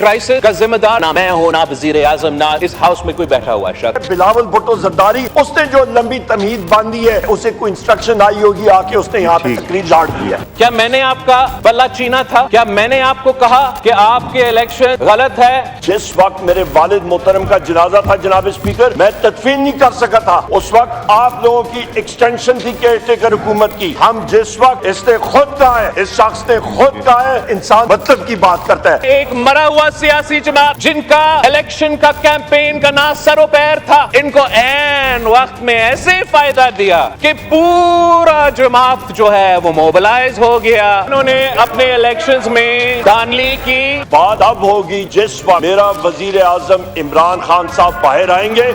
Crisis का जिम्मेदार ना मैं हूं, ना वजीर आजम, ना इस हाउस में कोई बैठा हुआ शख्स। बिलावल भुट्टो जरदारी, उसने जो लंबी तमहीद बांधी है, उसे कोई इंस्ट्रक्शन आई होगी, आके उसने यहाँ पे तकरीर झाड़ दी है। क्या मैंने आपका बल्ला चीना था? क्या मैंने आपको कहा कि आपके इलेक्शन गलत है? जिस वक्त मेरे वालिद मोहतरम का जनाजा था जनाब स्पीकर, मैं तदफीन नहीं कर सका था। उस वक्त आप लोगों की एक्सटेंशन थी केयरटेकर हुकूमत की। हम जिस वक्त, इसने खुद कहा है, इस शख्स ने खुद कहा है, इंसान मतलब की बात करता है। एक मरा हुआ सियासी जमात जिनका इलेक्शन का कैंपेन का ना सरो पैर था, इनको ऐन वक्त में ऐसे फायदा दिया कि पूरा जमात जो है वो मोबिलाइज हो गया। उन्होंने अपने इलेक्शंस में धांधली की। बात अब होगी जिस वक्त मेरा वजीर आजम इमरान खान साहब बाहर आएंगे,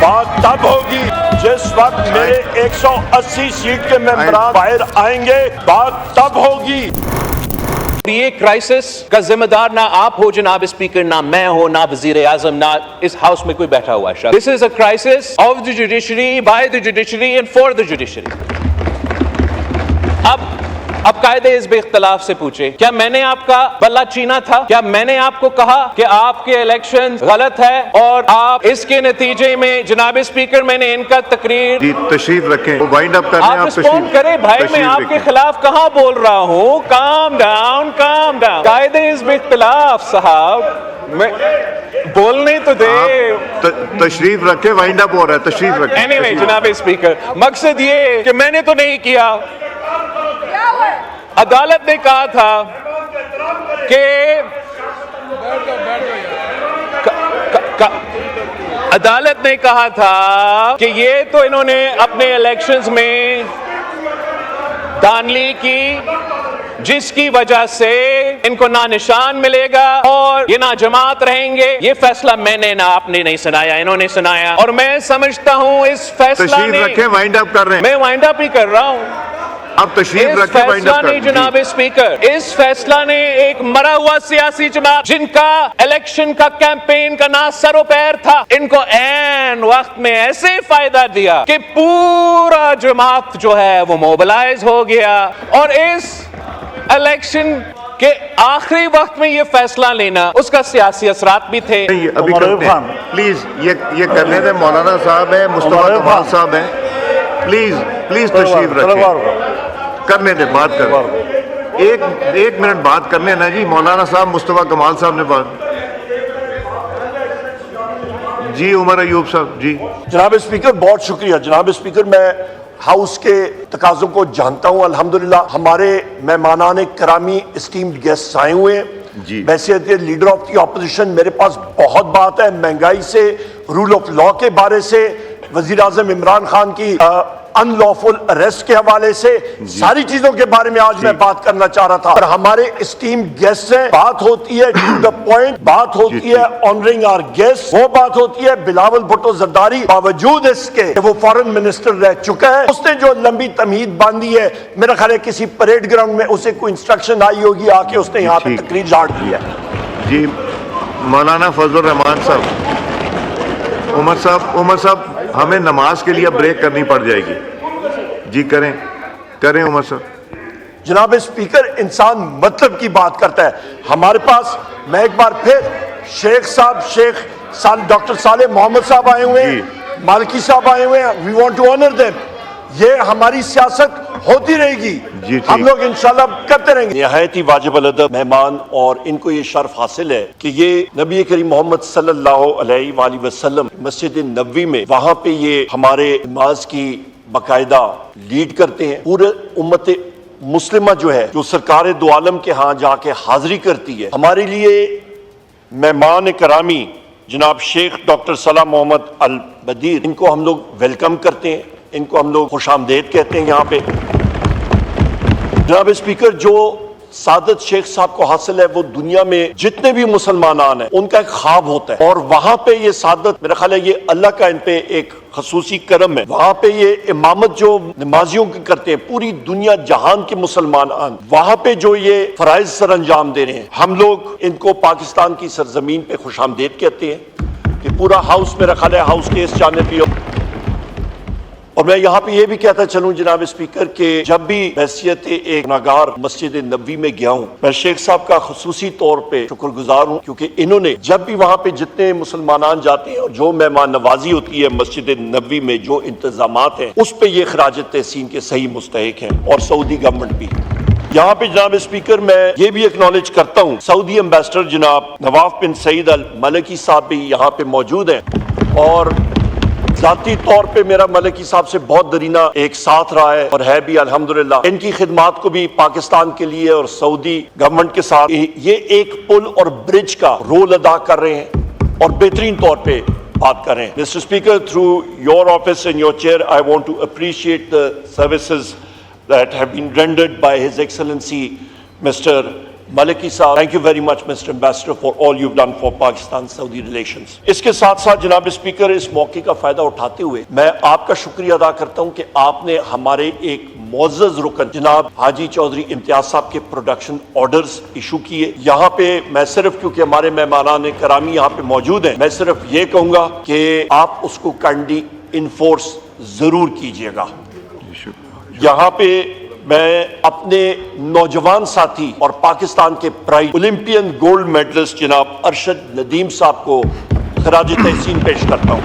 बात तब होगी जिस वक्त मेरे 180 सीट के मेंबरान बाहर आएंगे, बात तब होगी। ये क्राइसिस का जिम्मेदार ना आप हो जनाब स्पीकर, ना मैं हो, ना वजीर आजम, ना इस हाउस में कोई बैठा हुआ शख्स। This is a crisis of the judiciary, by the judiciary and for the judiciary. अब कायदे इस बेख्तलाफ से पूछे, क्या मैंने आपका बल्ला चीना था? क्या मैंने आपको कहा कि आपके इलेक्शन गलत है और आप इसके नतीजे में जनाब स्पीकर मैंने इनका तकरीर जी तशरीफ रखें, वाइंड अप करें। आप रिस्पॉन्ड करें भाई, मैं आपके खिलाफ कहाँ बोल रहा हूँ? Calm down, calm down. कायदे इस बेख्तलाफ साहब, मैं बोलने तो दे। तशरीफ रखे, वाइंड अप हो रहा है, तशरीफ रखे। एनीवे जनाब स्पीकर, मकसद ये कि मैंने तो नहीं किया, अदालत ने कहा था कि अदालत ने कहा था कि ये तो इन्होंने अपने इलेक्शंस में धांधली की, जिसकी वजह से इनको ना निशान मिलेगा और ये ना जमात रहेंगे। ये फैसला मैंने ना आपने नहीं सुनाया, इन्होंने सुनाया। और मैं समझता हूँ इस फैसला ने, रखे, वाइंड अप कर रहे हैं। मैं वाइंड अप ही कर रहा हूँ। अब तशरीफ रखे, वाइंड अप कर। जनाब स्पीकर, इस फैसला ने एक मरा हुआ सियासी जमात जिनका इलेक्शन का कैंपेन का ना सरो पैर था, इनको ऐन वक्त में ऐसे फायदा दिया कि पूरा जमात जो है वो मोबिलाइज हो गया। और इस इलेक्शन के आखिरी वक्त में ये फैसला लेना, उसका सियासी असरात भी थे। अभी प्लीज ये करने दें। मौलाना साहब है, मुस्तफा कमाल साहब है, प्लीज तशरीफ रखें, करने दे, बात करें। एक मिनट बात करने ना जी। मौलाना साहब, मुस्तफा कमाल साहब ने बात जी। उमर अयूब साहब जी। जनाब स्पीकर, बहुत शुक्रिया। जनाब स्पीकर, मैं हाउस के तकाज़ों को जानता हूँ। अल्हम्दुलिल्लाह हमारे मेहमानान करामी एस्टीम्ड गेस्ट आए हुए हैं जी। वैसे लीडर ऑफ दी ऑपोजिशन, मेरे पास बहुत बात है महंगाई से, रूल ऑफ लॉ के बारे से, वजीर आजम इमरान खान की अनलॉफुल अरेस्ट के हवाले से, सारी चीजों के बारे में आज मैं बात करना चाह रहा था। पर हमारे एस्टीम्ड गेस्ट हैं, बात होती है टू द पॉइंट, बात होती है ऑनरिंग आवर गेस्ट। वो बात होती है बिलावल भुट्टो जरदारी, बावजूद इसके कि वो फॉरेन मिनिस्टर रह चुका है, उसने जो लंबी तमहीद बांधी है, मेरा ख्याल है किसी परेड ग्राउंड में उसे कोई इंस्ट्रक्शन आई होगी, आके उसने यहाँ पे तकरीर झाड़ दी है जी। मौलाना फजल रहमान साहब, उमर साहब, हमें नमाज के लिए ब्रेक करनी पड़ जाएगी जी। करें उमर साहब। जनाब स्पीकर, इंसान मतलब की बात करता है। हमारे पास, मैं एक बार फिर शेख साहब, डॉक्टर सालेह मोहम्मद साहब आए हुए हैं, मालिकी साहब आए हुए हैं। We want to honour them. ये हमारी सियासत होती रहेगी, हम लोग इंशाल्लाह करते रहेंगे। निहायत ही वाजिब अल-अदब मेहमान, और इनको ये शर्फ हासिल है कि ये नबी करीम मोहम्मद सल्लल्लाहु अलैहि वसल्लम मस्जिद नबवी में, वहां पे ये हमारे नमाज की बाकायदा लीड करते हैं। पूरे उम्मत मुस्लिमा जो है, जो सरकार दो आलम के यहाँ जाके हाजिरी करती है। हमारे लिए मेहमान करामी जनाब शेख डॉक्टर सलाह मोहम्मद अल बदीर, इनको हम लोग वेलकम करते हैं, इनको हम लोग खुशामदेद कहते हैं यहाँ पे। जनाब स्पीकर, जो सादत शेख साहब को हासिल है, वो दुनिया में जितने भी मुसलमान हैं उनका एक ख्वाब होता है, और वहां पे ये सादत, मेरा ख्याल है ये अल्लाह का इन पे एक खसूसी करम है। वहां पे ये इमामत जो नमाजियों की करते हैं, पूरी दुनिया जहान के मुसलमान वहां पे जो ये फराइज सर अंजाम दे रहे हैं, हम लोग इनको पाकिस्तान की सरजमीन पे खुशामदेद कहते हैं। कि पूरा हाउस, मेरा ख्याल है हाउस के इस जाने पे, और میں یہاں پہ یہ بھی کہتا چلوں جناب اسپیکر کہ جب بھی بحیثیت ایک گناہگار مسجد نبوی میں گیا ہوں، میں شیخ صاحب کا خصوصی طور پہ شکر گزار ہوں، کیونکہ انہوں نے جب بھی وہاں پہ جتنے مسلمانان جاتے ہیں اور جو مہمان نوازی ہوتی ہے مسجد نبوی میں، جو انتظامات ہیں، اس پہ یہ خراج تحسین کے صحیح مستحق ہیں، اور سعودی گورنمنٹ بھی۔ یہاں پہ جناب اسپیکر میں یہ بھی ایکنالج کرتا ہوں، سعودی ایمبیسڈر جناب نواف بن سعید الملکی صاحب بھی یہاں پہ موجود ہیں، اور ذاتی طور پہ میرا ملکی صاحب سے بہت درینہ ایک ساتھ رہا ہے اور ہے بھی الحمدللہ۔ ان کی خدمات کو بھی پاکستان کے لیے اور سعودی گورنمنٹ کے ساتھ یہ ایک پل اور برج کا رول ادا کر رہے ہیں اور بہترین طور پہ بات کر رہے ہیں۔ Mr. Speaker, through your office and your chair, I want to appreciate the services that have been rendered by His Excellency Mr. Maliki Saab. Thank you very much, Mr. Ambassador, for all you've done for Pakistan-Saudi relations. اس کے ساتھ ساتھ جناب speaker اس موقع کا فائدہ اٹھاتے ہوئے میں آپ کا شکریہ ادا کرتا ہوں کہ آپ نے ہمارے ایک معزز رکن جناب حاجی چودھری امتیاز صاحب کے پروڈکشن آرڈرز ایشو کیے۔ یہاں پہ میں صرف کیونکہ ہمارے مہمانان کرامی یہاں پہ موجود ہیں، میں صرف یہ کہوں گا کہ آپ اس کو کائنڈلی انفورس ضرور کیجئے گا۔ یہاں پہ میں اپنے نوجوان ساتھی اور پاکستان کے پرائز اولمپئن گولڈ میڈلسٹ جناب ارشد ندیم صاحب کو خراج تحسین پیش کرتا ہوں۔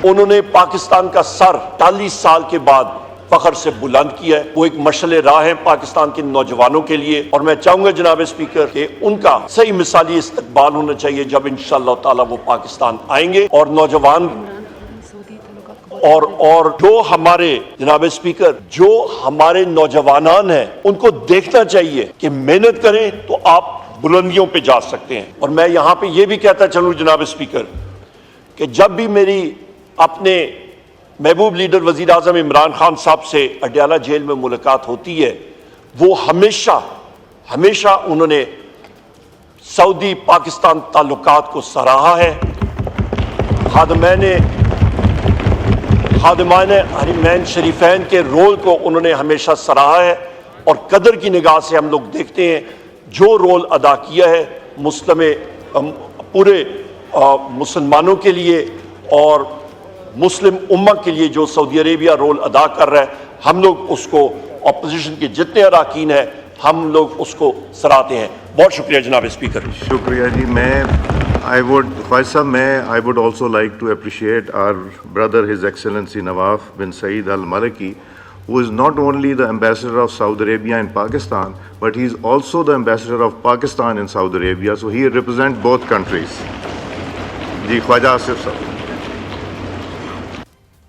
انہوں نے پاکستان کا سر 48 سال کے بعد فخر سے بلند کیا ہے، وہ ایک مشعل راہ ہے پاکستان کے نوجوانوں کے لیے، اور میں چاہوں گا جناب اسپیکر کہ ان کا صحیح مثالی استقبال ہونا چاہیے جب انشاءاللہ تعالی وہ پاکستان آئیں گے، اور نوجوان اور جو ہمارے جناب اسپیکر جو ہمارے نوجوانان ہیں ان کو دیکھنا چاہیے کہ محنت کریں تو آپ بلندیوں پہ جا سکتے ہیں۔ اور میں یہاں پہ یہ بھی کہتا چلوں جناب اسپیکر کہ جب بھی میری اپنے محبوب لیڈر وزیر اعظم عمران خان صاحب سے اڈیالہ جیل میں ملاقات ہوتی ہے، وہ ہمیشہ انہوں نے سعودی پاکستان تعلقات کو سراہا ہے، خادمان حرمین شریفین کے رول کو انہوں نے ہمیشہ سراہا ہے، اور قدر کی نگاہ سے ہم لوگ دیکھتے ہیں جو رول ادا کیا ہے پورے مسلمانوں کے لیے اور مسلم امت کے لیے، جو سعودی عربیہ رول ادا کر رہا ہے، ہم لوگ اس کو اپوزیشن کے جتنے اراکین ہیں ہم لوگ اس کو سراہتے ہیں۔ بہت شکریہ جناب اسپیکر۔ شکریہ جی۔ I would also like to appreciate our brother, His Excellency Nawaf bin Saeed Al Maliki, who is not only the ambassador of Saudi Arabia in Pakistan, but he is also the ambassador of Pakistan in Saudi Arabia, so he represents both countries. Ji Khwaja Asif Sahab.